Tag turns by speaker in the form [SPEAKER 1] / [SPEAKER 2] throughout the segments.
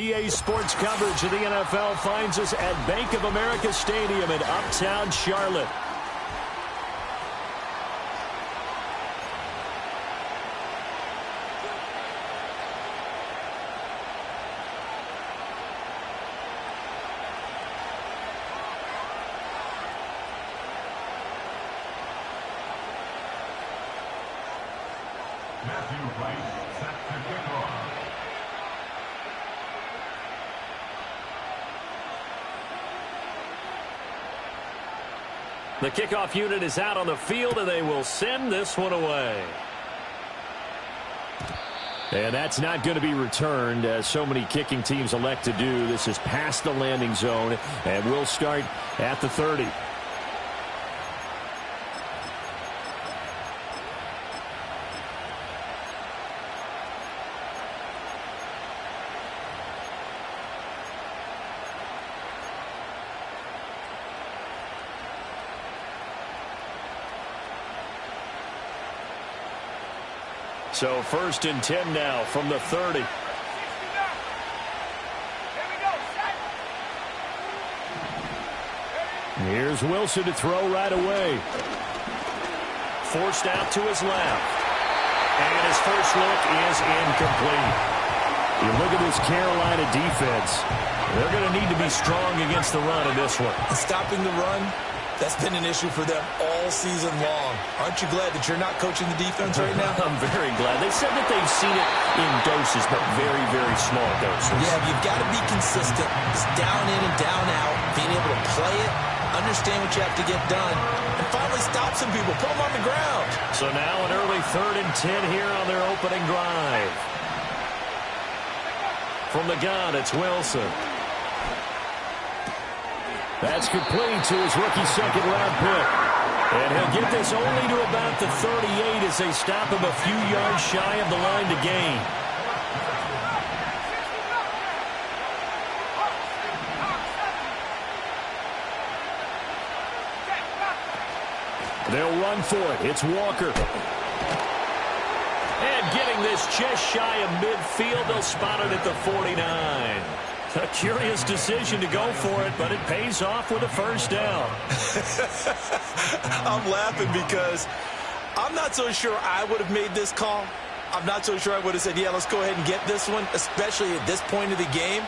[SPEAKER 1] EA Sports coverage of the NFL finds us at Bank of America Stadium in Uptown Charlotte. The kickoff unit is out on the field, and they will send this one away. And that's not going to be returned, as so many kicking teams elect to do. This is past the landing zone, and we'll start at the 30. So 1st and 10 now from the 30. Here's Wilson to throw right away. Forced out to his left. And his first look is incomplete. You look at this Carolina defense. They're going to need to be strong against the run in this one.
[SPEAKER 2] Stopping the run, that's been an issue for them all season long. Aren't you glad that you're not coaching the defense right now?
[SPEAKER 1] I'm very glad. They said that they've seen it in doses, but very, very small doses.
[SPEAKER 2] Yeah, you've got to be consistent. It's down in and down out, being able to play it, understand what you have to get done, and finally stop some people, put them on the ground.
[SPEAKER 1] So now an early 3rd and 10 here on their opening drive. From the gun, it's Wilson. That's complete to his rookie second-round pick. And he'll get this only to about the 38 as they stop him a few yards shy of the line to gain. They'll run for it. It's Walker. And getting this just shy of midfield, they'll spot it at the 49. A curious decision to go for it, but it pays off with a first down.
[SPEAKER 2] I'm laughing because I'm not so sure I would have made this call. I'm not so sure I would have said, yeah, let's go ahead and get this one, especially at this point of the game.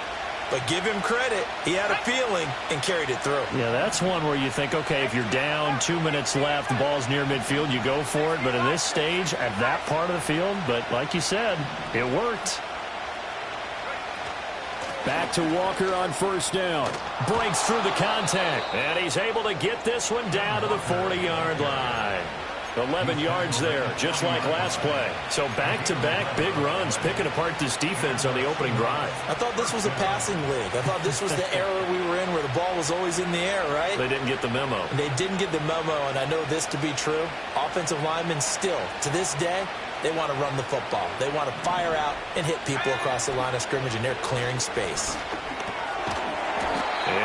[SPEAKER 2] But give him credit. He had a feeling and carried it through.
[SPEAKER 1] Yeah, that's one where you think, okay, if you're down, 2 minutes left, the ball's near midfield, you go for it. But in this stage, at that part of the field, but like you said, it worked. Back to Walker on first down. Breaks through the contact. And he's able to get this one down to the 40-yard line. 11 yards there, just like last play. So back-to-back big runs, picking apart this defense on the opening drive.
[SPEAKER 2] I thought this was a passing league. I thought this was the era we were in where the ball was always in the air, right?
[SPEAKER 1] They didn't get the memo.
[SPEAKER 2] They didn't get the memo, and I know this to be true. Offensive linemen still, to this day, they want to run the football. They want to fire out and hit people across the line of scrimmage, and they're clearing space.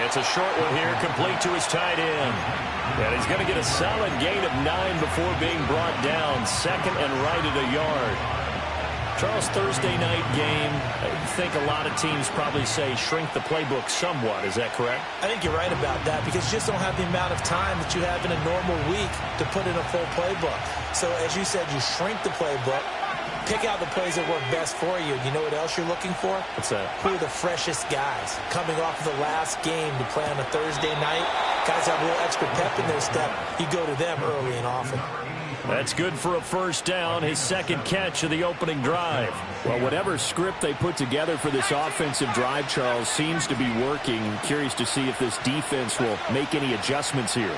[SPEAKER 1] It's a short one here, complete to his tight end. And he's going to get a solid gain of 9 before being brought down. 2nd and right at a yard. Charles, Thursday night game, I think a lot of teams probably say shrink the playbook somewhat. Is that correct?
[SPEAKER 2] I think you're right about that because you just don't have the amount of time that you have in a normal week to put in a full playbook. So as you said, you shrink the playbook. Pick out the plays that work best for you. You know what else you're looking for?
[SPEAKER 1] What's that?
[SPEAKER 2] Who are the freshest guys coming off of the last game to play on a Thursday night? Guys have a little extra pep in their step. You go to them early and often.
[SPEAKER 1] That's good for a first down, his 2nd catch of the opening drive. Well, whatever script they put together for this offensive drive, Charles, seems to be working. Curious to see if this defense will make any adjustments here.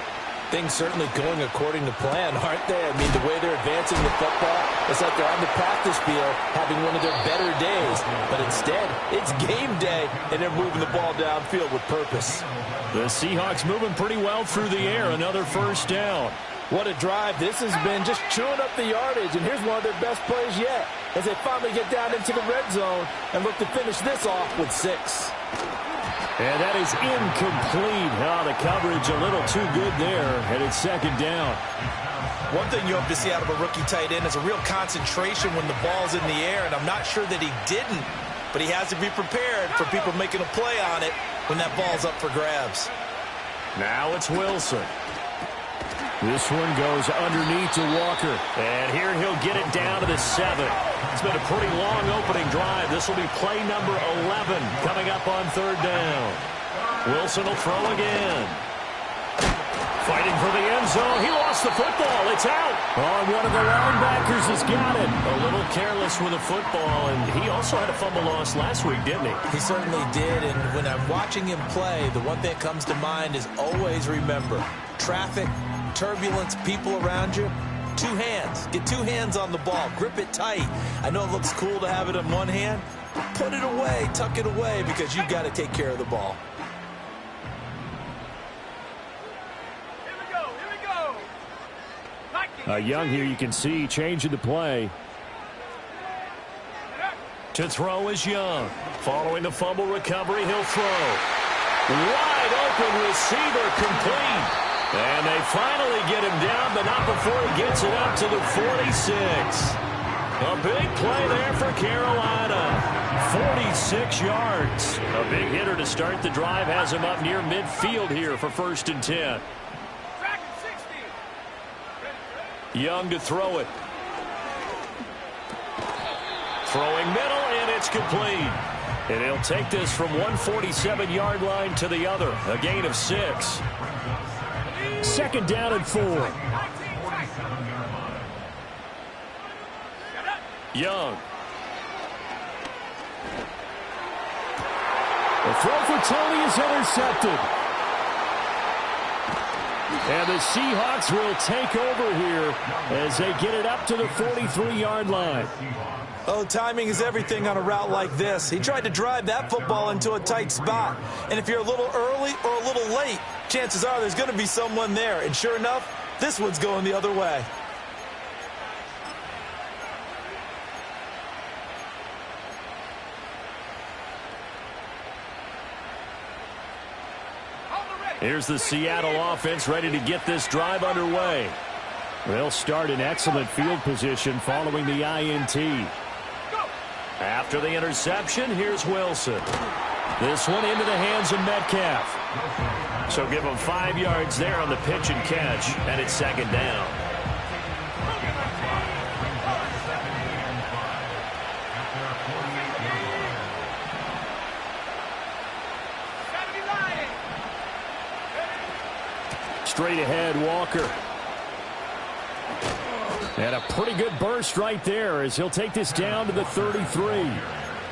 [SPEAKER 2] Things certainly going according to plan, aren't they? I mean, the way they're advancing the football, it's like they're on the practice field having one of their better days. But instead, it's game day, and they're moving the ball downfield with purpose.
[SPEAKER 1] The Seahawks moving pretty well through the air. Another first down.
[SPEAKER 2] What a drive. This has been just chewing up the yardage, and here's one of their best plays yet as they finally get down into the red zone and look to finish this off with 6.
[SPEAKER 1] And that is incomplete. The coverage a little too good there, and it's 2nd down.
[SPEAKER 2] One thing you hope to see out of a rookie tight end is a real concentration when the ball's in the air, and I'm not sure that he didn't but he has to be prepared for people making a play on it when that ball's up for grabs.
[SPEAKER 1] Now it's Wilson. This one goes underneath to Walker. And here he'll get it down to the 7. It's been a pretty long opening drive. This will be play number 11 coming up on 3rd down. Wilson will throw again. Fighting for the end zone. He lost the football. It's out. Oh, one of the linebackers has got it. A little careless with the football, and he also had a fumble loss last week, didn't he?
[SPEAKER 2] He certainly did, and when I'm watching him play, the one thing that comes to mind is always remember, traffic, turbulence, people around you, 2 hands. Get 2 hands on the ball. Grip it tight. I know it looks cool to have it in one hand. Put it away. Tuck it away because you've got to take care of the ball.
[SPEAKER 1] Young here, you can see, changing the play. To throw is Young. Following the fumble recovery, he'll throw. Wide open receiver, complete. And they finally get him down, but not before he gets it up to the 46. A big play there for Carolina. 46 yards. A big hitter to start the drive has him up near midfield here for 1st and 10. Young to throw it. Throwing middle, and it's complete. And he'll take this from 147-yard line to the other. A gain of 6. 2nd down and 4. Young. The throw for Tony is intercepted. And the Seahawks will take over here as they get it up to the 43-yard line.
[SPEAKER 2] Oh, timing is everything on a route like this. He tried to drive that football into a tight spot. And if you're a little early or a little late, chances are there's going to be someone there. And sure enough, this one's going the other way.
[SPEAKER 1] Here's the Seattle offense ready to get this drive underway. They'll start in excellent field position following the INT. After the interception, here's Wilson. This one into the hands of Metcalf. So give him 5 yards there on the pitch and catch, and it's 2nd down. Straight ahead, Walker. And a pretty good burst right there as he'll take this down to the 33.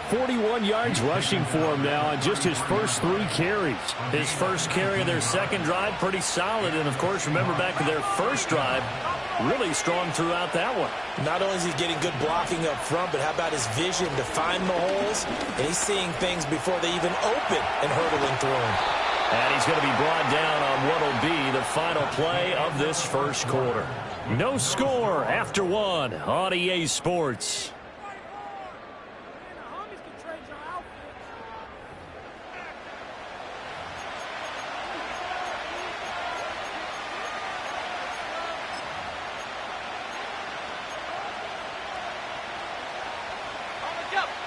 [SPEAKER 1] 41 yards rushing for him now on just his first 3 carries. His first carry of their 2nd drive, pretty solid. And, of course, remember back to their first drive, really strong throughout that one.
[SPEAKER 2] Not only is he getting good blocking up front, but how about his vision to find the holes? And he's seeing things before they even open and hurdling through them.
[SPEAKER 1] And he's going to be brought down on what will be the final play of this first quarter. No score after 1 on EA Sports.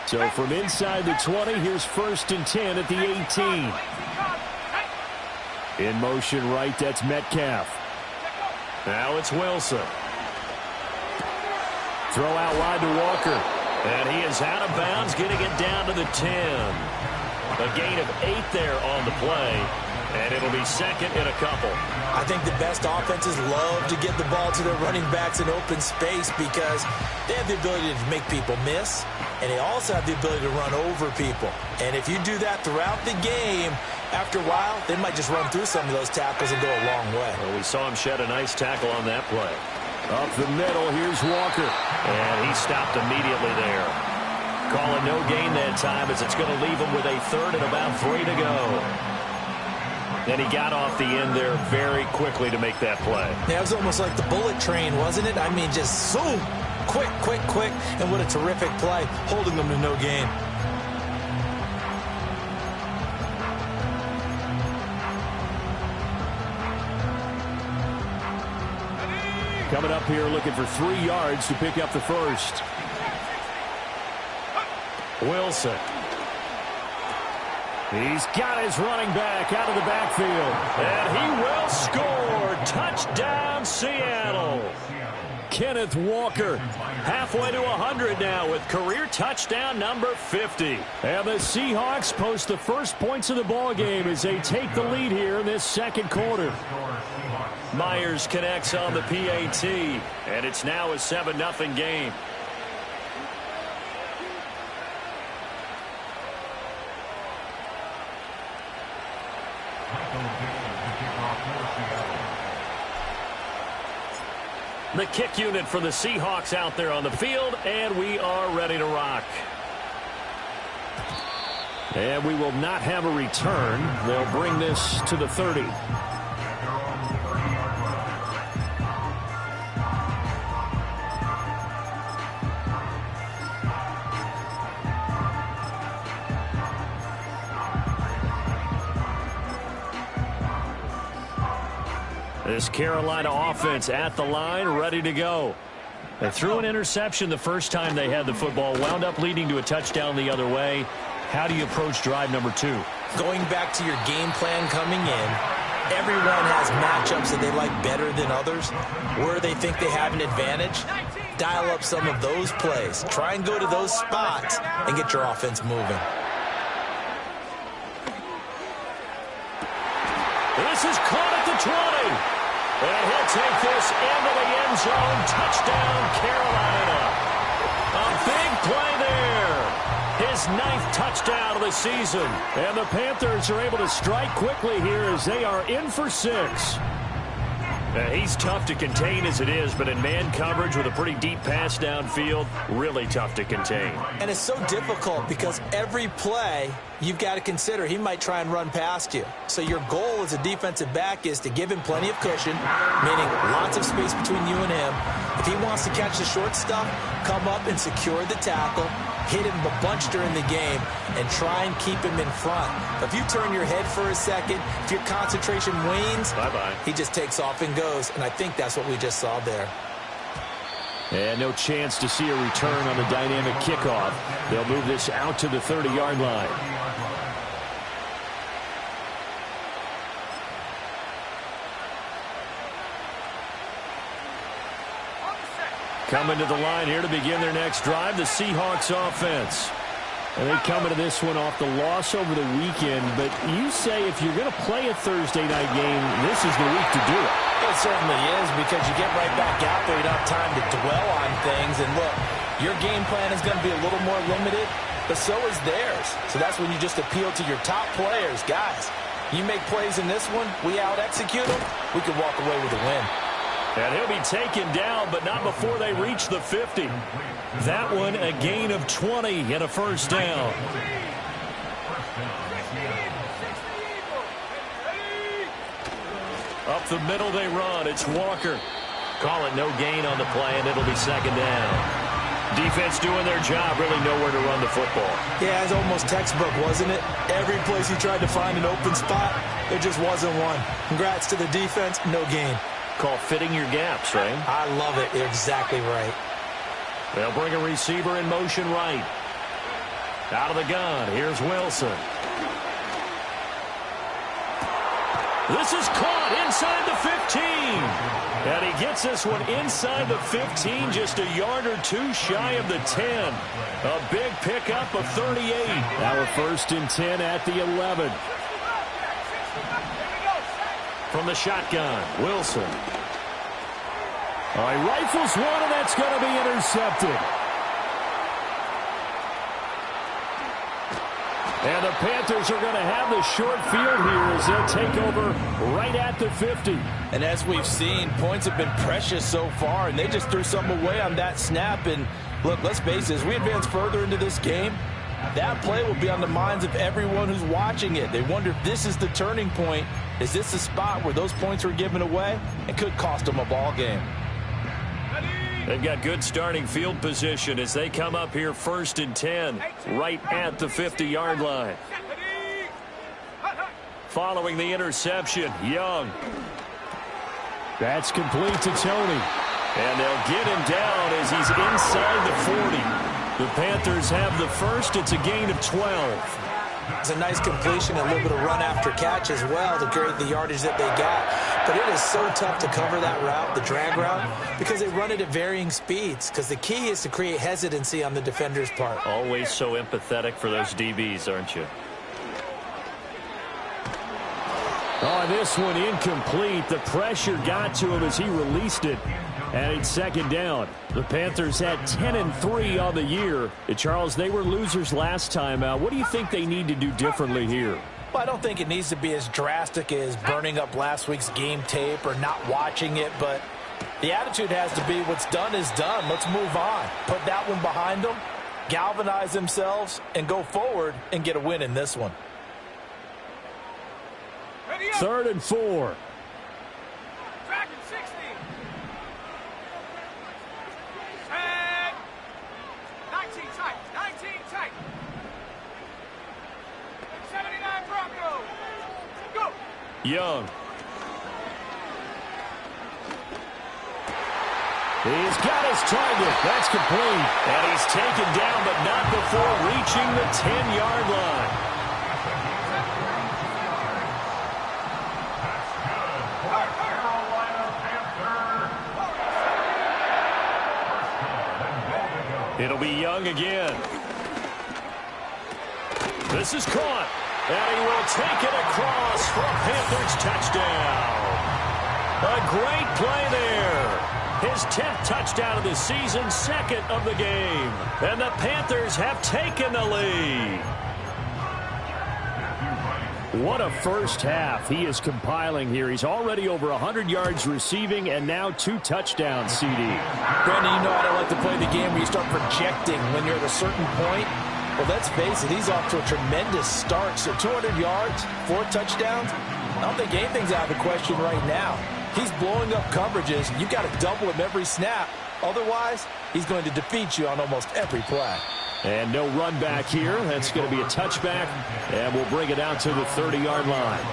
[SPEAKER 1] So from inside the 20, here's 1st and 10 at the 18. In motion right, that's Metcalf. Now it's Wilson. Throw out wide to Walker. And he is out of bounds, getting it down to the 10. A gain of 8 there on the play. And it'll be 2nd and a couple.
[SPEAKER 2] I think the best offenses love to get the ball to their running backs in open space because they have the ability to make people miss, and they also have the ability to run over people. And if you do that throughout the game, after a while, they might just run through some of those tackles and go a long way.
[SPEAKER 1] Well, we saw him shed a nice tackle on that play. Up the middle, here's Walker. And he stopped immediately there. Calling no gain that time as it's going to leave him with a 3rd and about 3 to go. And he got off the end there very quickly to make that play.
[SPEAKER 2] Yeah, it was almost like the bullet train, wasn't it? I mean, just zoom. Quick, quick, quick. And what a terrific play, holding them to no gain.
[SPEAKER 1] Coming up here looking for 3 yards to pick up the first. Wilson He's got his running back out of the backfield. And he will score. Touchdown, Seattle. Kenneth Walker halfway to 100 now with career touchdown number 50. And the Seahawks post the first points of the ball game as they take the lead here in this second quarter. Myers connects on the PAT, and it's now a 7-0 game. The kick unit for the Seahawks out there on the field, and we are ready to rock. And we will not have a return. They'll bring this to the 30. This Carolina offense at the line, ready to go. They threw an interception the first time they had the football, wound up leading to a touchdown the other way. How do you approach drive number 2?
[SPEAKER 2] Going back to your game plan coming in, everyone has matchups that they like better than others. Where they think they have an advantage, dial up some of those plays. Try and go to those spots and get your offense moving.
[SPEAKER 1] This is caught at the 20. And he'll take this into the end zone. Touchdown, Carolina. A big play there. His 9th touchdown of the season. And the Panthers are able to strike quickly here as they are in for 6. He's tough to contain as it is, but in man coverage with a pretty deep pass downfield, really tough to contain.
[SPEAKER 2] And it's so difficult because every play you've got to consider he might try and run past you. So your goal as a defensive back is to give him plenty of cushion, meaning lots of space between you and him. If he wants to catch the short stuff, come up and secure the tackle, hit him a bunch during the game, and try and keep him in front. If you turn your head for a second, if your concentration wanes,
[SPEAKER 1] bye-bye.
[SPEAKER 2] He just takes off and goes, and I think that's what we just saw there.
[SPEAKER 1] And no chance to see a return on the dynamic kickoff. They'll move this out to the 30-yard line. Coming to the line here to begin their next drive, the Seahawks offense. And they come into this one off the loss over the weekend. But you say if you're going to play a Thursday night game, this is the week to do it.
[SPEAKER 2] It certainly is, because you get right back out there. You don't have time to dwell on things. And look, your game plan is going to be a little more limited, but so is theirs. So that's when you just appeal to your top players. Guys, you make plays in this one, we out-execute them, we could walk away with a win.
[SPEAKER 1] And he'll be taken down, but not before they reach the 50. That one a gain of 20 and a first down. Up the middle they run. It's Walker. Call it no gain on the play, and it'll be second down. Defense doing their job, really nowhere to run the football.
[SPEAKER 2] Yeah, it's almost textbook, wasn't it? Every place he tried to find an open spot, there just wasn't one. Congrats to the defense, no gain.
[SPEAKER 1] Call fitting your gaps, right?
[SPEAKER 2] I love it. You're exactly right.
[SPEAKER 1] They'll bring a receiver in motion right. Out of the gun, here's Wilson. This is caught inside the 15. And he gets this one inside the 15, just a yard or two shy of the 10. A big pickup of 38. Now a 1st and 10 at the 11. From the shotgun, Wilson. All right, rifles one, and that's going to be intercepted. And the Panthers are going to have the short field here as they'll take over right at the 50.
[SPEAKER 2] And as we've seen, points have been precious so far, and they just threw something away on that snap. And look, let's face it, as we advance further into this game, that play will be on the minds of everyone who's watching it. They wonder if this is the turning point. Is this the spot where those points were given away? It could cost them a ball game.
[SPEAKER 1] They've got good starting field position as they come up here 1st and 10, right at the 50-yard line. Following the interception, Young. That's complete to Tony. And they'll get him down as he's inside the 40. The Panthers have the first. It's a gain of 12.
[SPEAKER 2] It's a nice completion, a little bit of run after catch as well to create the yardage that they got. But it is so tough to cover that route, the drag route, because they run it at varying speeds. Because the key is to create hesitancy on the defender's part.
[SPEAKER 1] Always so empathetic for those DBs, aren't you? Oh, this one incomplete. The pressure got to him as he released it. And it's second down. The Panthers had 10-3 on the year. Charles, they were losers last time out. What do you think they need to do differently here?
[SPEAKER 2] Well, I don't think it needs to be as drastic as burning up last week's game tape or not watching it, but the attitude has to be what's done is done. Let's move on. Put that one behind them, galvanize themselves, and go forward and get a win in this one.
[SPEAKER 1] 3rd and 4.
[SPEAKER 3] Dragon 60. And 19 tight. 19 tight. 79 Broncos. Go.
[SPEAKER 1] Young. He's got his target. That's complete. And he's taken down, but not before reaching the 10-yard line. It'll be Young again. This is caught. And he will take it across for a Panthers touchdown. A great play there. His 10th touchdown of the season, 2nd of the game. And the Panthers have taken the lead. What a first half he is compiling here. He's already over 100 yards receiving and now 2 touchdowns, CD.
[SPEAKER 2] Brandon, you know I don't like to play the game where you start projecting when you're at a certain point. Well, let's face it, he's off to a tremendous start. So 200 yards, 4 touchdowns. I don't think anything's out of the question right now. He's blowing up coverages. You've got to double him every snap. Otherwise, he's going to defeat you on almost every play.
[SPEAKER 1] And no run back here. That's going to be a touchback. And we'll bring it out to the 30-yard line.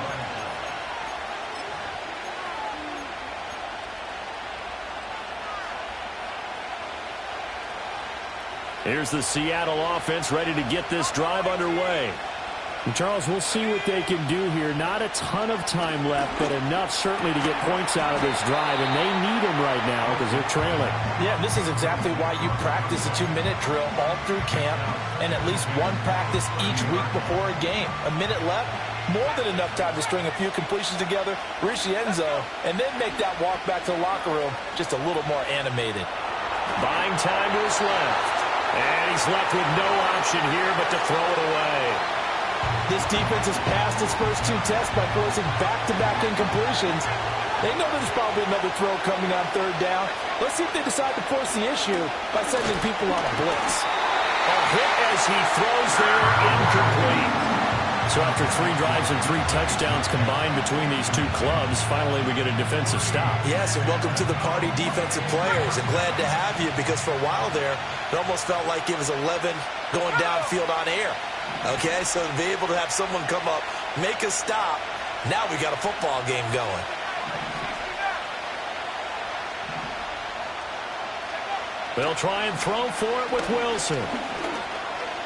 [SPEAKER 1] Here's the Seattle offense ready to get this drive underway. And Charles, we'll see what they can do here. Not a ton of time left, but enough certainly to get points out of this drive. And they need them right now because they're trailing.
[SPEAKER 2] Yeah, this is exactly why you practice a 2-minute drill all through camp and at least one practice each week before a game. A minute left, more than enough time to string a few completions together, reach the end zone, and then make that walk back to the locker room just a little more animated.
[SPEAKER 1] Buying time to his left. And he's left with no option here but to throw it away.
[SPEAKER 2] This defense has passed its first 2 tests by forcing back-to-back incompletions. They know there's probably another throw coming on 3rd down. Let's see if they decide to force the issue by sending people on a blitz.
[SPEAKER 1] A hit as he throws there, incomplete. So after 3 drives and 3 touchdowns combined between these 2 clubs, finally we get a defensive stop.
[SPEAKER 2] Yes, and welcome to the party, defensive players. And glad to have you because for a while there, it almost felt like it was 11 going downfield on air. Okay, so to be able to have someone come up, make a stop, now we got a football game going.
[SPEAKER 1] They'll try and throw for it with Wilson.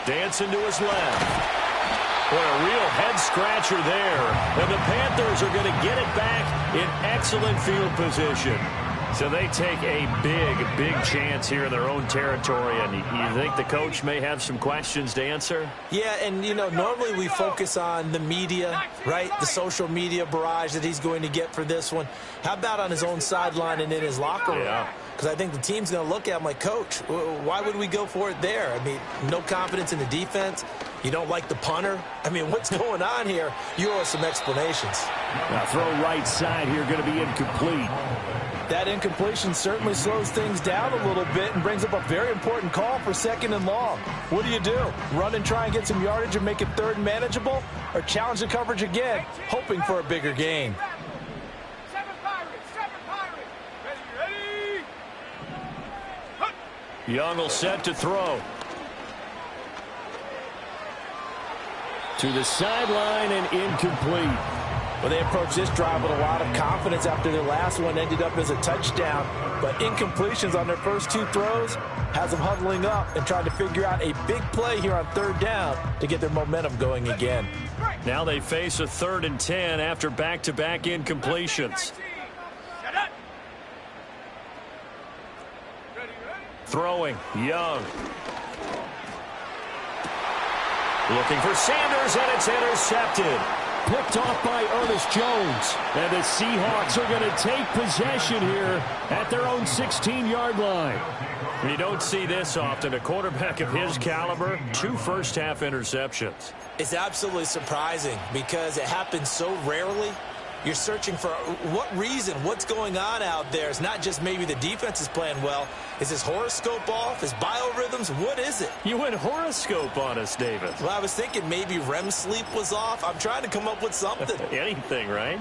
[SPEAKER 1] Dancing to his left. What a real head-scratcher there. And the Panthers are going to get it back in excellent field position. So they take a big chance here in their own territory. And you think the coach may have some questions to answer?
[SPEAKER 2] Yeah, and, you know, normally we focus on the media, right? The social media barrage that he's going to get for this one. How about on his own sideline and in his locker room?
[SPEAKER 1] Yeah.
[SPEAKER 2] Because I think the team's going to look at him like, Coach, why would we go for it there? I mean, no confidence in the defense. You don't like the punter? I mean, what's going on here? You owe us some explanations.
[SPEAKER 1] Now throw right side here, going to be incomplete.
[SPEAKER 2] That incompletion certainly slows things down a little bit and brings up a very important call for 2nd and long. What do? Run and try and get some yardage and make it 3rd and manageable? Or challenge the coverage again, hoping for a bigger gain?
[SPEAKER 3] 7 Pirates. Ready.
[SPEAKER 1] Young will set to throw. To the sideline and incomplete.
[SPEAKER 2] Well, they approached this drive with a lot of confidence after their last one ended up as a touchdown. But incompletions on their first two throws has them huddling up and trying to figure out a big play here on third down to get their momentum going again.
[SPEAKER 1] Now they face a 3rd and 10 after back-to-back incompletions. Throwing, Young. Looking for Sanders, and it's intercepted.
[SPEAKER 4] Picked off by Ernest Jones.
[SPEAKER 1] And the Seahawks are going to take possession here at their own 16-yard line. You don't see this often. A quarterback of his caliber, 2 first-half interceptions.
[SPEAKER 2] It's absolutely surprising because it happens so rarely. You're searching for what reason, what's going on out there. It's not just maybe the defense is playing well. Is his horoscope off? His biorhythms? What is it?
[SPEAKER 1] You went horoscope on us, David.
[SPEAKER 2] Well, I was thinking maybe REM sleep was off. I'm trying to come up with something.
[SPEAKER 1] Anything, right?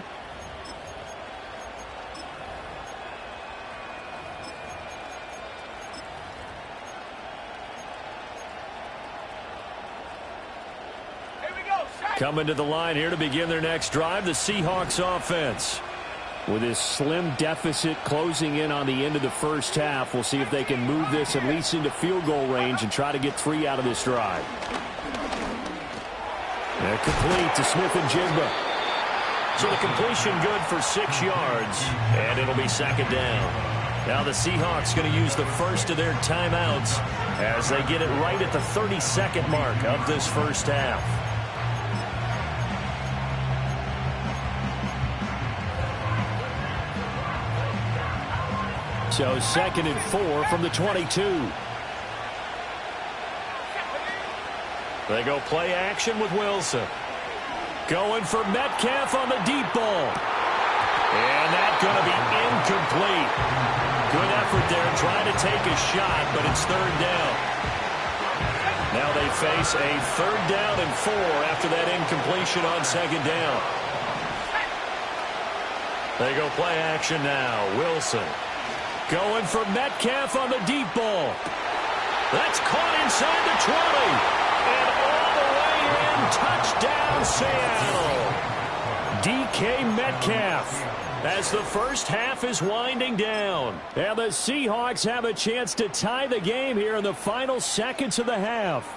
[SPEAKER 1] Coming to the line here to begin their next drive, the Seahawks offense.
[SPEAKER 4] With this slim deficit closing in on the end of the first half, we'll see if they can move this at least into field goal range and try to get 3 out of this drive.
[SPEAKER 1] And complete to Smith-Njigba. So the completion good for 6 yards, and it'll be 2nd down. Now the Seahawks going to use the first of their timeouts as they get it right at the 32nd mark of this first half.
[SPEAKER 4] So 2nd and 4 from the 22.
[SPEAKER 1] They go play action with Wilson. Going for Metcalf on the deep ball. And that's going to be incomplete. Good effort there trying to take a shot, but it's 3rd down. Now they face a 3rd down and 4 after that incompletion on 2nd down. They go play action now. Wilson. Going for Metcalf on the deep ball. That's caught inside the 20. And all the way in. Touchdown, Seattle. DK Metcalf as the first half is winding down.
[SPEAKER 4] And the Seahawks have a chance to tie the game here in the final seconds of the half.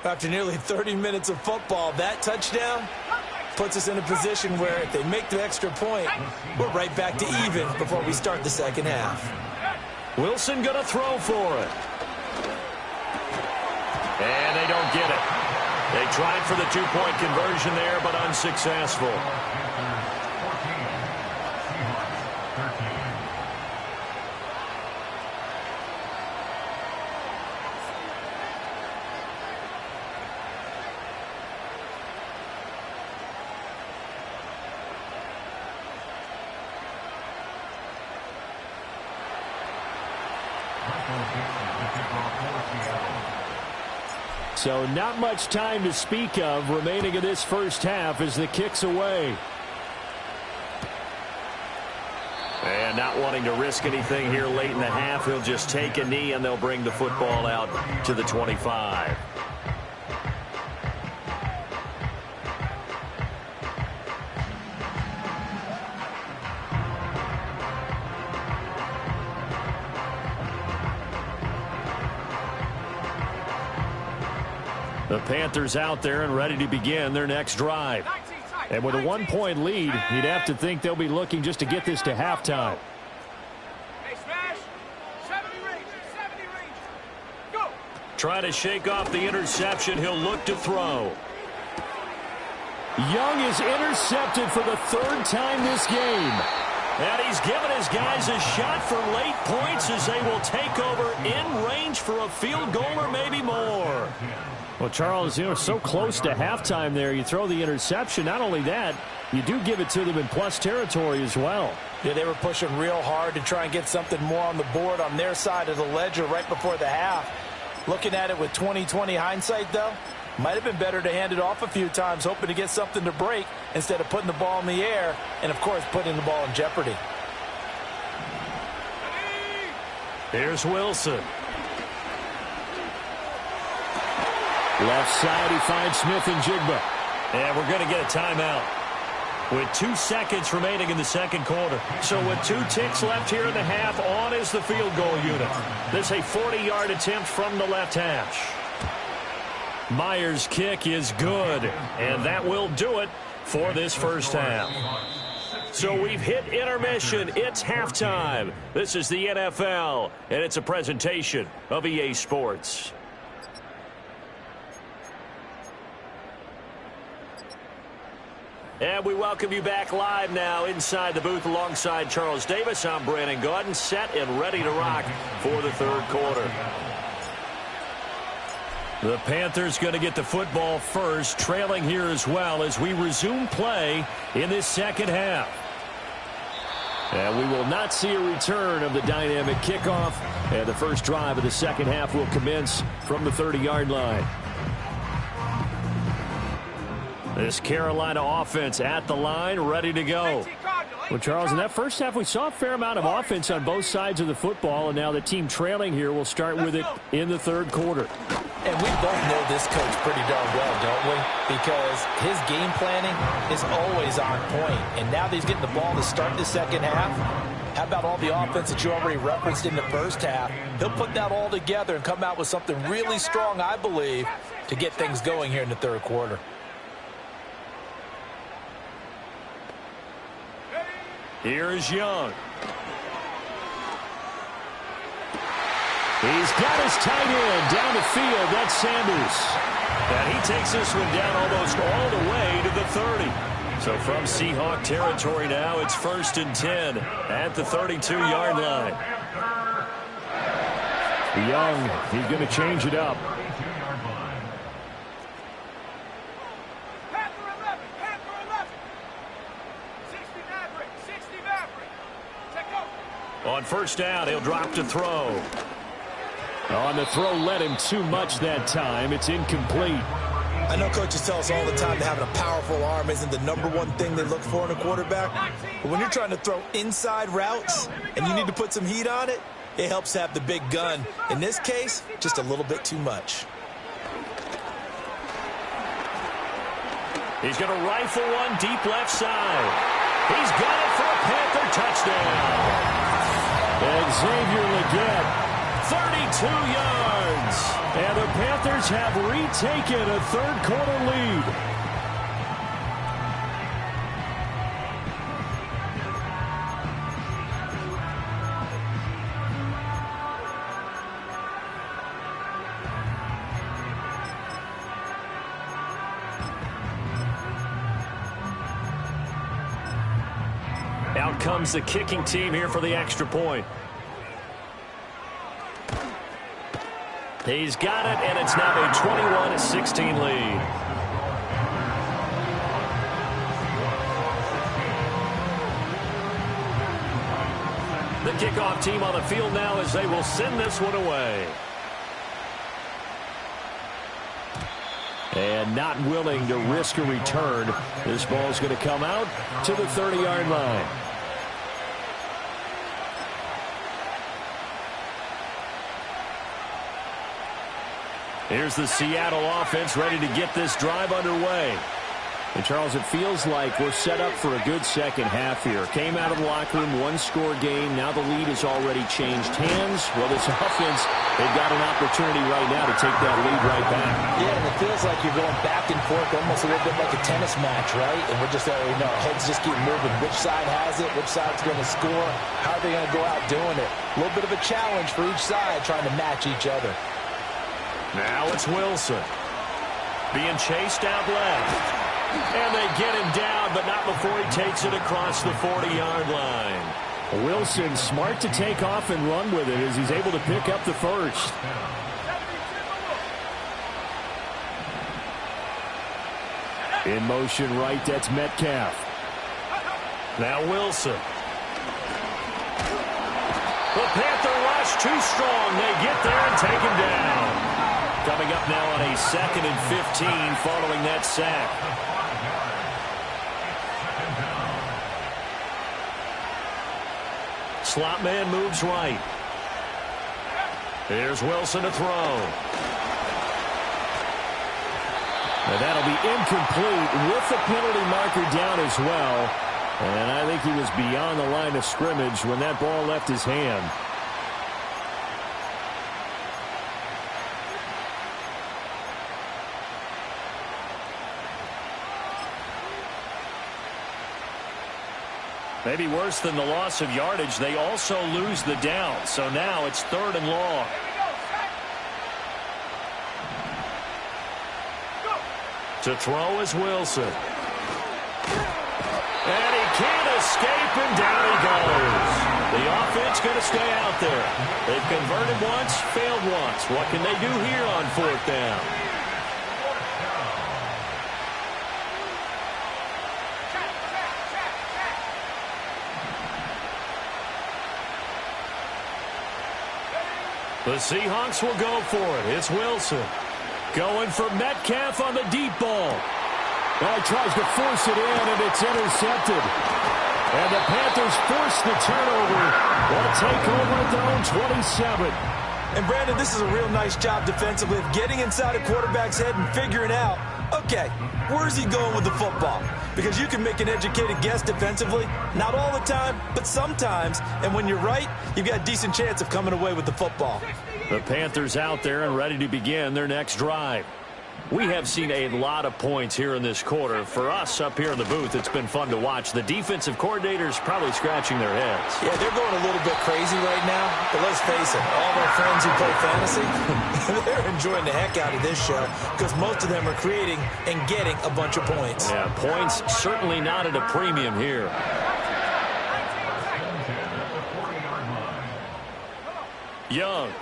[SPEAKER 2] After nearly 30 minutes of football, that touchdown puts us in a position where if they make the extra point, we're right back to even before we start the second half.
[SPEAKER 1] Wilson going to throw for it. And they don't get it. They tried for the 2-point conversion there, but unsuccessful.
[SPEAKER 4] So not much time to speak of remaining in this first half as the kick's away.
[SPEAKER 1] And not wanting to risk anything here late in the half, he'll just take a knee and they'll bring the football out to the 25. The Panthers out there and ready to begin their next drive. And with a 1-point lead, you'd have to think they'll be looking just to get this to halftime. Try to shake off the interception. He'll look to throw.
[SPEAKER 4] Young is intercepted for the 3rd time this game.
[SPEAKER 1] And he's given his guys a shot for late points as they will take over in range for a field goal or maybe more.
[SPEAKER 4] Well, Charles, so close to halftime there. You throw the interception. Not only that, you do give it to them in plus territory as well.
[SPEAKER 2] Yeah, they were pushing real hard to try and get something more on the board on their side of the ledger right before the half. Looking at it with 20/20 hindsight, though, might have been better to hand it off a few times, hoping to get something to break instead of putting the ball in the air and, of course, putting the ball in jeopardy.
[SPEAKER 1] Here's Wilson.
[SPEAKER 4] Left side, he finds Smith-Njigba.
[SPEAKER 1] And we're going to get a timeout. with 2 seconds remaining in the second quarter. So with 2 ticks left here in the half, on is the field goal unit. This a 40-yard attempt from the left hash. Myers' kick is good, and that will do it for this first half. So we've hit intermission. It's halftime. This is the NFL, and it's a presentation of EA Sports. And we welcome you back live now inside the booth alongside Charles Davis. I'm Brandon Gaudin, set and ready to rock for the third quarter. The Panthers going to get the football first, trailing here as well as we resume play in this second half. And we will not see a return of the dynamic kickoff. And the first drive of the second half will commence from the 30-yard line. This Carolina offense at the line, ready to go.
[SPEAKER 4] Well, Charles, in that first half, we saw a fair amount of offense on both sides of the football, and now the team trailing here will start with it in the third quarter.
[SPEAKER 2] And we both know this coach pretty darn well, don't we? Because his game planning is always on point. And now that he's getting the ball to start the second half, how about all the offense that you already referenced in the first half? He'll put that all together and come out with something really strong, I believe, to get things going here in the third quarter.
[SPEAKER 1] Here's Young.
[SPEAKER 4] He's got his tight end down the field. That's Sanders.
[SPEAKER 1] And he takes this one down almost all the way to the 30. So from Seahawk territory now, it's 1st and 10 at the 32-yard line.
[SPEAKER 4] Young, he's going to change it up.
[SPEAKER 1] On first down, he'll drop to throw.
[SPEAKER 4] On the throw, led him too much that time. It's incomplete.
[SPEAKER 5] I know coaches tell us all the time that having a powerful arm isn't the #1 thing they look for in a quarterback. But when you're trying to throw inside routes and you need to put some heat on it, it helps have the big gun. In this case, just a little bit too much.
[SPEAKER 1] He's going to rifle one deep left side. He's got it for a Panther touchdown.
[SPEAKER 4] And Xavier Legette,
[SPEAKER 1] 32 yards.
[SPEAKER 4] And the Panthers have retaken a third quarter lead.
[SPEAKER 1] Out comes the kicking team here for the extra point. He's got it, and it's now a 21-16 lead. The kickoff team on the field now as they will send this one away.
[SPEAKER 4] And not willing to risk a return. This ball's going to come out to the 30-yard line.
[SPEAKER 1] Here's the Seattle offense ready to get this drive underway.
[SPEAKER 4] And, Charles, it feels like we're set up for a good second half here. Came out of the locker room, one-score game. Now the lead has already changed hands. Well, this offense, they've got an opportunity right now to take that lead right back.
[SPEAKER 2] Yeah, and it feels like you're going back and forth almost a little bit like a tennis match, right? And we're just, our heads just keep moving. Which side has it? Which side's going to score? How are they going to go out doing it? A little bit of a challenge for each side trying to match each other.
[SPEAKER 1] Now it's Wilson. Being chased out left. And they get him down, but not before he takes it across the 40-yard line.
[SPEAKER 4] Wilson smart to take off and run with it as he's able to pick up the first. In motion right, that's Metcalf.
[SPEAKER 1] Now Wilson. The Panther rush too strong. They get there and take him down. Coming up now on a 2nd and 15 following that sack. Slot man moves right. Here's Wilson to throw.
[SPEAKER 4] And that'll be incomplete with the penalty marker down as well. And I think he was beyond the line of scrimmage when that ball left his hand. Maybe worse than the loss of yardage, they also lose the down. So now it's 3rd and long. To throw is Wilson. And he can't escape, and down he goes. The offense going to stay out there. They've converted once, failed once. What can they do here on 4th down? The Seahawks will go for it. It's Wilson. Going for Metcalf on the deep ball. Well, he tries to force it in, and it's intercepted. And the Panthers force the turnover. They'll take over at their own 27.
[SPEAKER 5] And, Brandon, this is a real nice job defensively of getting inside a quarterback's head and figuring out, okay, where's he going with the football? Because you can make an educated guess defensively, not all the time, but sometimes. And when you're right, you've got a decent chance of coming away with the football.
[SPEAKER 4] The Panthers out there and ready to begin their next drive. We have seen a lot of points here in this quarter. For us up here in the booth, it's been fun to watch. The defensive coordinators probably scratching their heads.
[SPEAKER 5] Yeah, they're going a little bit crazy right now. But let's face it, all of our friends who play fantasy, they're enjoying the heck out of this show because most of them are creating and getting a bunch of points.
[SPEAKER 4] Yeah, points certainly not at a premium here. Young.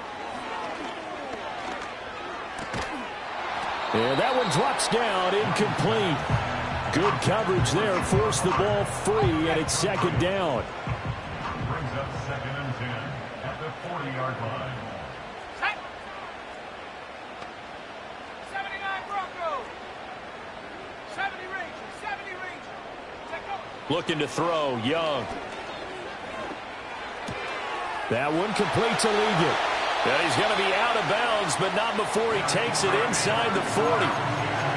[SPEAKER 4] And that one drops down, incomplete. Good coverage there, forced the ball free, and it's 2nd down.
[SPEAKER 6] Brings up 2nd and 10 at the 40-yard line.
[SPEAKER 3] Set. 79 Broncos. 70 Rangers. 70 Rangers. Check up.
[SPEAKER 4] Looking to throw, Young. That one complete to Liggett. And he's going to be out of bounds, but not before he takes it inside the 40.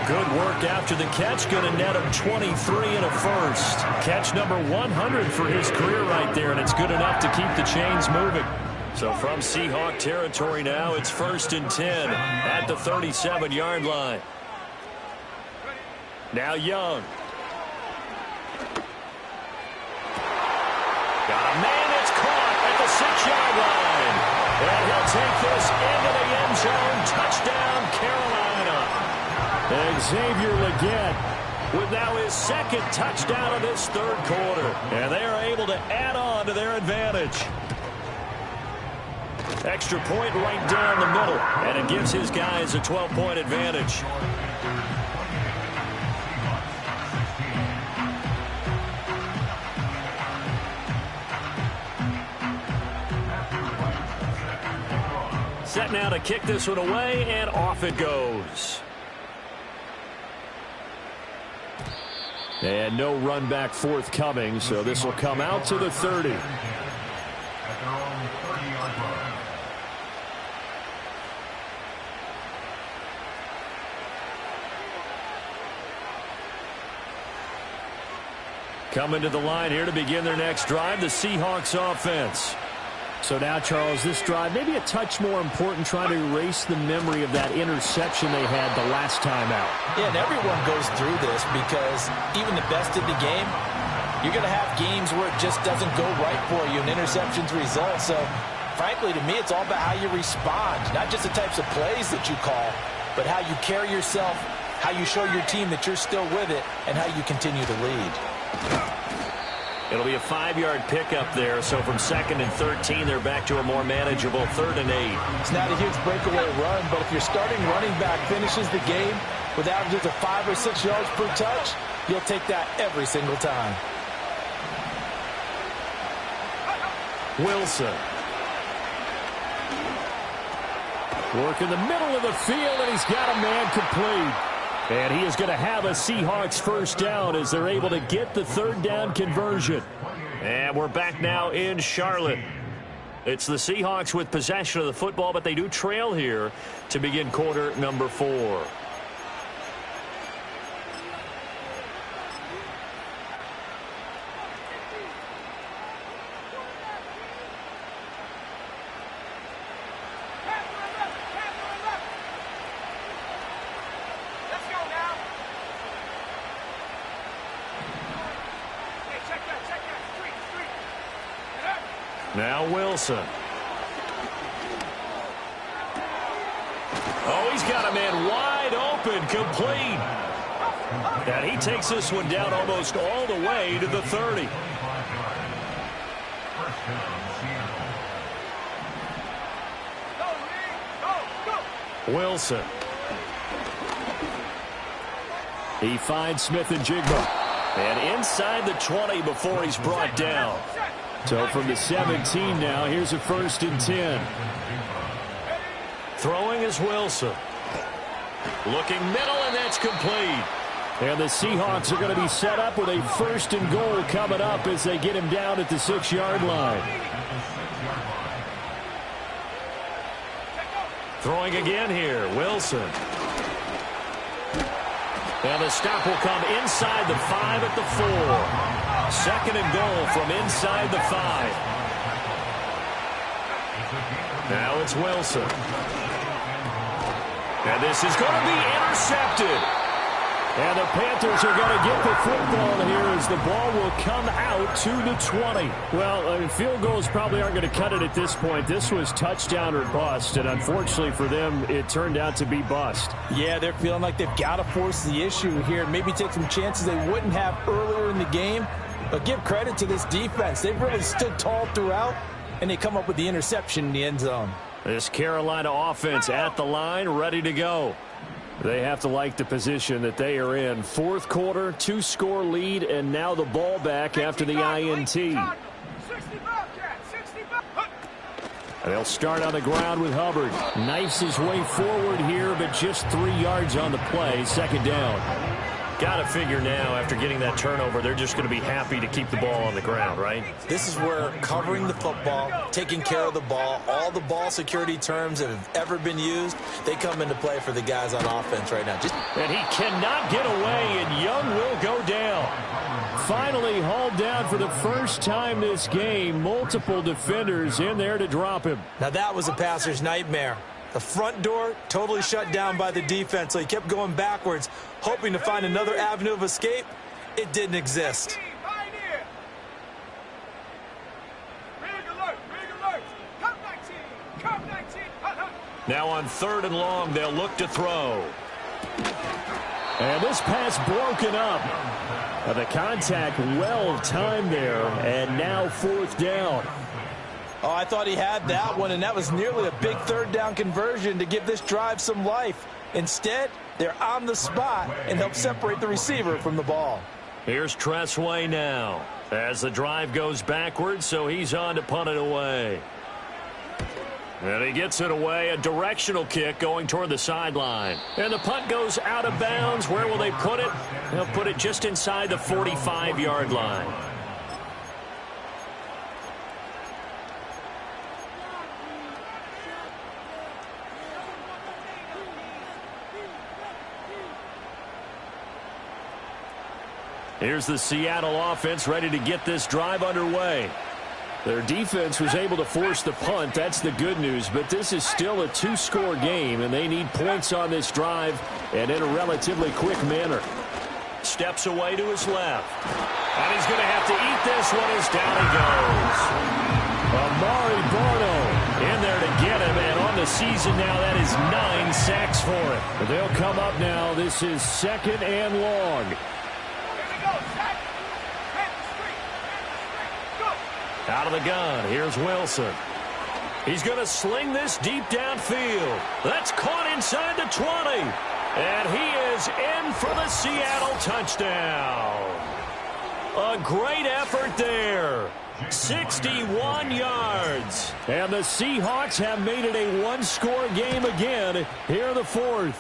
[SPEAKER 4] Good work after the catch. Going to net him 23 and a first. Catch number 100 for his career right there, and it's good enough to keep the chains moving. So from Seahawk territory now, it's 1st and 10 at the 37-yard line. Now Young. Got a man that's caught at the 6-yard line. And he'll take this into the end zone. Touchdown, Carolina. Xavier Legette with now his 2nd touchdown of this 3rd quarter. And they are able to add on to their advantage. Extra point right down the middle. And it gives his guys a 12-point advantage. Set now to kick this one away, and off it goes. And no run back forthcoming, so this will come out to the 30.
[SPEAKER 6] At their own 30-yard line.
[SPEAKER 4] Coming to the line here to begin their next drive, the Seahawks offense. So now, Charles, this drive maybe a touch more important, trying to erase the memory of that interception they had the last time out.
[SPEAKER 2] Yeah, and everyone goes through this because even the best in the game, you're going to have games where it just doesn't go right for you and interceptions result. So, frankly, to me, it's all about how you respond, not just the types of plays that you call, but how you carry yourself, how you show your team that you're still with it, and how you continue to lead.
[SPEAKER 4] It'll be a 5-yard pickup there, so from 2nd and 13, they're back to a more manageable 3rd and 8.
[SPEAKER 2] It's not a huge breakaway run, but if your starting running back finishes the game with averages of 5 or 6 yards per touch, you'll take that every single time.
[SPEAKER 4] Wilson. Work in the middle of the field, and he's got a man complete. And he is going to have a Seahawks 1st down as they're able to get the 3rd down conversion. And we're back now in Charlotte. It's the Seahawks with possession of the football, but they do trail here to begin quarter number 4.
[SPEAKER 1] Now Wilson. Oh, he's got a man wide open, complete. And he takes this one down almost all the way to the 30. Wilson.
[SPEAKER 4] He finds Smith and Jigma.
[SPEAKER 1] And inside the 20 before he's brought down.
[SPEAKER 4] So from the 17 now, here's a 1st and 10.
[SPEAKER 1] Throwing is Wilson. Looking middle, and that's complete.
[SPEAKER 4] And the Seahawks are going to be set up with a 1st and goal coming up as they get him down at the 6-yard line.
[SPEAKER 1] Throwing again here, Wilson. And the stop will come inside the 5 at the 4. 2nd and goal from inside the 5. Now it's Wilson. And this is going to be intercepted.
[SPEAKER 4] And the Panthers are going to get the football here as the ball will come out to the 20. Well, field goals probably aren't going to cut it at this point. This was touchdown or bust, and unfortunately for them, it turned out to be bust.
[SPEAKER 2] Yeah, they're feeling like they've got to force the issue here and maybe take some chances they wouldn't have earlier in the game. But give credit to this defense. They've really stood tall throughout, and they come up with the interception in the end zone.
[SPEAKER 4] This Carolina offense at the line, ready to go. They have to like the position that they are in. 4th quarter, 2-score lead, and now the ball back after the INT. They'll start on the ground with Hubbard. Knifes his way forward here, but just 3 yards on the play. 2nd down.
[SPEAKER 1] Got to figure now, after getting that turnover, they're just going to be happy to keep the ball on the ground, right?
[SPEAKER 5] This is where covering the football, taking care of the ball, all the ball security terms that have ever been used, they come into play for the guys on offense right now.
[SPEAKER 4] And he cannot get away, and Young will go down. Finally hauled down for the first time this game. Multiple defenders in there to drop him.
[SPEAKER 5] Now that was a passer's nightmare. The front door totally shut down by the defense, so he kept going backwards, hoping to find another avenue of escape. It didn't exist.
[SPEAKER 1] Now on 3rd and long, they'll look to throw.
[SPEAKER 4] And this pass broken up. The contact well timed there, and now 4th down.
[SPEAKER 2] Oh, I thought he had that one, and that was nearly a big 3rd down conversion to give this drive some life. Instead, they're on the spot and help separate the receiver from the ball.
[SPEAKER 1] Here's Tressway now as the drive goes backwards, so he's on to punt it away. And he gets it away, a directional kick going toward the sideline. And the punt goes out of bounds. Where will they put it? They'll put it just inside the 45-yard line. Here's the Seattle offense ready to get this drive underway.
[SPEAKER 4] Their defense was able to force the punt. That's the good news. But this is still a 2-score game, and they need points on this drive and in a relatively quick manner.
[SPEAKER 1] Steps away to his left. And he's going to have to eat this one as down he goes.
[SPEAKER 4] Amari Barno in there to get him. And on the season now, that is 9 sacks for him. But they'll come up now. This is 2nd and long.
[SPEAKER 1] Out of the gun, here's Wilson. He's going to sling this deep downfield. That's caught inside the 20. And he is in for the Seattle touchdown. A great effort there. 61 yards.
[SPEAKER 4] And the Seahawks have made it a 1-score game again here in the 4th.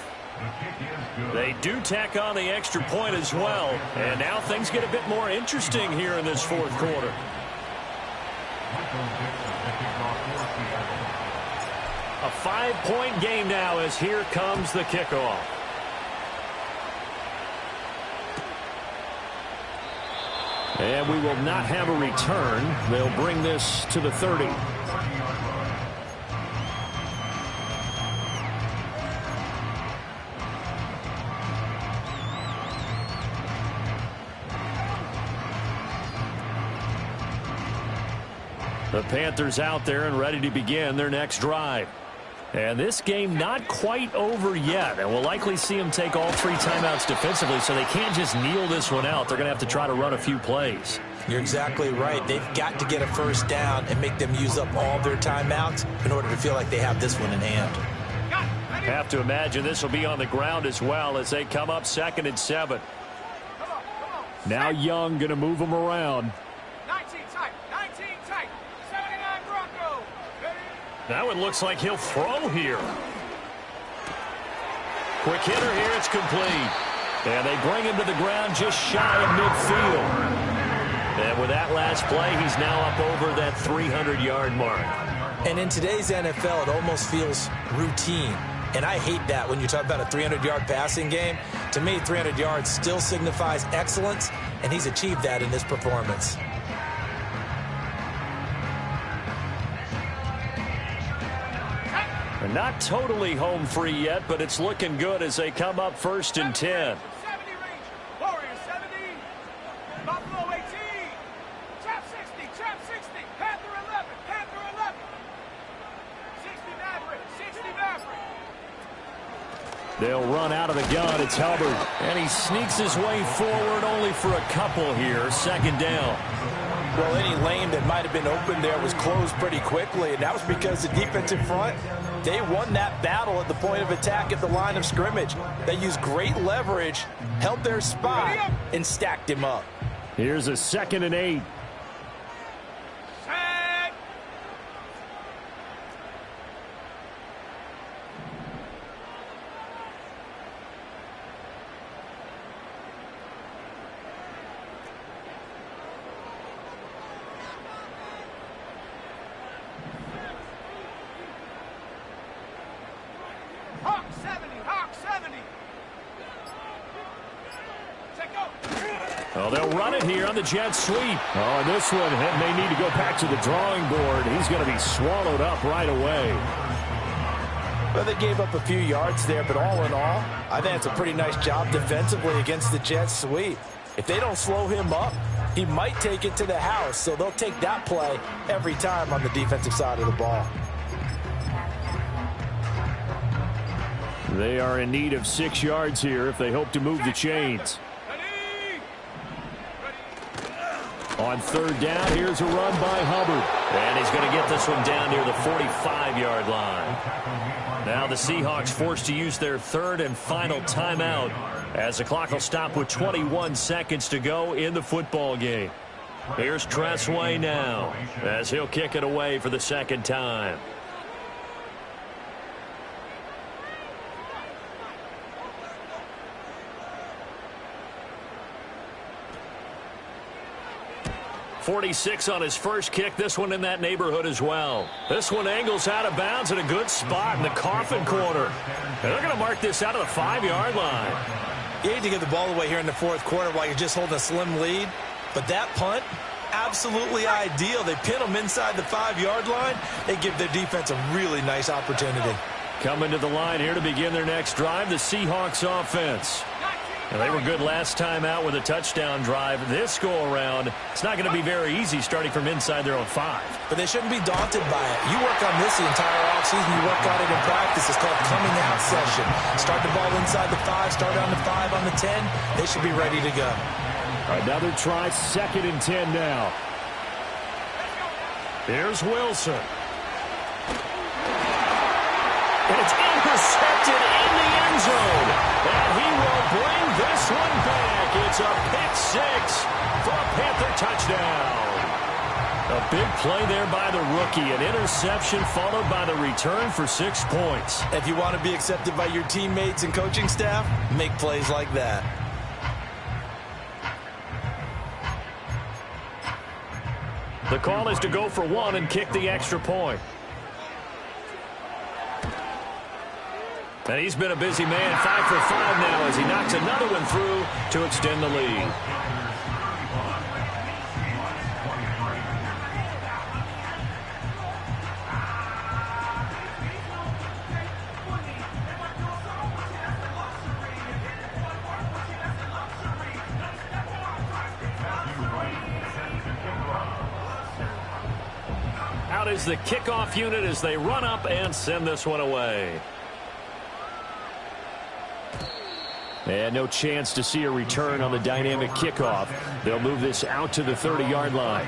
[SPEAKER 1] They do tack on the extra point as well. And now things get a bit more interesting here in this 4th quarter. A 5-point game now as here comes the kickoff.
[SPEAKER 4] And we will not have a return. They'll bring this to the 30.
[SPEAKER 1] The Panthers out there and ready to begin their next drive. And this game not quite over yet. And we'll likely see them take all 3 timeouts defensively, so they can't just kneel this one out. They're going to have to try to run a few plays.
[SPEAKER 5] You're exactly right. They've got to get a first down and make them use up all their timeouts in order to feel like they have this one in hand.
[SPEAKER 1] Have to imagine this will be on the ground as well as they come up 2nd and 7.
[SPEAKER 4] Now Young going to move them around.
[SPEAKER 3] 19 tight, 19 tight. 79 Broncos.
[SPEAKER 1] That one looks like he'll throw here. Quick hitter here. It's complete. And they bring him to the ground just shy of midfield. And with that last play, he's now up over that 300-yard mark.
[SPEAKER 5] And in today's NFL, it almost feels routine. And I hate that when you talk about a 300-yard passing game. To me, 300 yards still signifies excellence, and he's achieved that in this performance.
[SPEAKER 1] They're not totally home free yet, but it's looking good as they come up 1st and 10.
[SPEAKER 3] 70 range. Warriors 70. Buffalo 18. Trap 60. Trap 60. Panther 11. Panther 11. 60 Maverick. 60 Maverick.
[SPEAKER 4] They'll run out of the gun. It's Hubbard.
[SPEAKER 1] And he sneaks his way forward only for a couple here. 2nd down.
[SPEAKER 2] Well, any lane that might have been open there was closed pretty quickly, and that was because the defensive front, they won that battle at the point of attack at the line of scrimmage. They used great leverage, held their spot, and stacked him up.
[SPEAKER 4] Here's a 2nd and 8.
[SPEAKER 3] Set. Hawk 70. Hawk 70. Check out.
[SPEAKER 1] Oh, they'll run it here on the jet sweep.
[SPEAKER 4] Oh, and this one may need to go back to the drawing board. He's going to be swallowed up right away.
[SPEAKER 2] Well, they gave up a few yards there, but all in all, I think it's a pretty nice job defensively against the jet sweep. If they don't slow him up, he might take it to the house, so they'll take that play every time on the defensive side of the ball.
[SPEAKER 4] They are in need of 6 yards here if they hope to move the chains.
[SPEAKER 3] Ready.
[SPEAKER 4] On 3rd down, here's a run by Hubbard.
[SPEAKER 1] And he's going to get this one down near the 45-yard line. Now the Seahawks forced to use their 3rd and final timeout as the clock will stop with 21 seconds to go in the football game. Here's Tressway now as he'll kick it away for the 2nd time. .46 on his first kick. This one in that neighborhood as well. This one angles out of bounds in a good spot in the coffin corner. And they're going to mark this out of the 5-yard line.
[SPEAKER 5] You hate to give the ball away here in the 4th quarter while you're just holding a slim lead. But that punt, absolutely ideal. They pin them inside the 5-yard line. They give their defense a really nice opportunity.
[SPEAKER 1] Coming to the line here to begin their next drive, the Seahawks offense. And they were good last time out with a touchdown drive. This go-around, it's not going to be very easy starting from inside their own 5.
[SPEAKER 5] But they shouldn't be daunted by it. You work on this the entire offseason. You work on it in practice. It's called coming out session. Start the ball inside the 5, start on the 5, on the 10. They should be ready to go.
[SPEAKER 4] Another try, 2nd and 10 now.
[SPEAKER 1] Here's Wilson. And it's intercepted in the end zone. And he will bring this one back. It's a pick 6 for a Panther touchdown. A big play there by the rookie. An interception followed by the return for 6 points.
[SPEAKER 5] If you want to be accepted by your teammates and coaching staff, make plays like that.
[SPEAKER 1] The call is to go for 1 and kick the extra point. And he's been a busy man, 5 for 5 now as he knocks another one through to extend the lead. is the kickoff unit as they run up and send this one away.
[SPEAKER 4] And no chance to see a return on the dynamic kickoff. They'll move this out to the 30-yard line.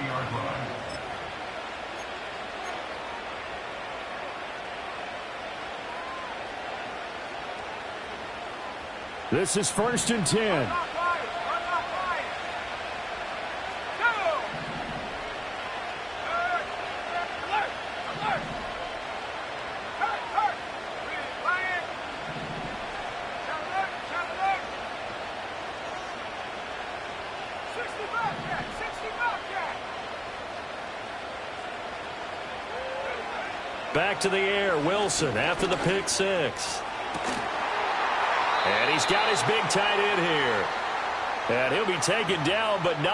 [SPEAKER 4] This is 1st and 10.
[SPEAKER 1] Back to the air, Wilson after the pick six. And he's got his big tight end here. And he'll be taken down, but not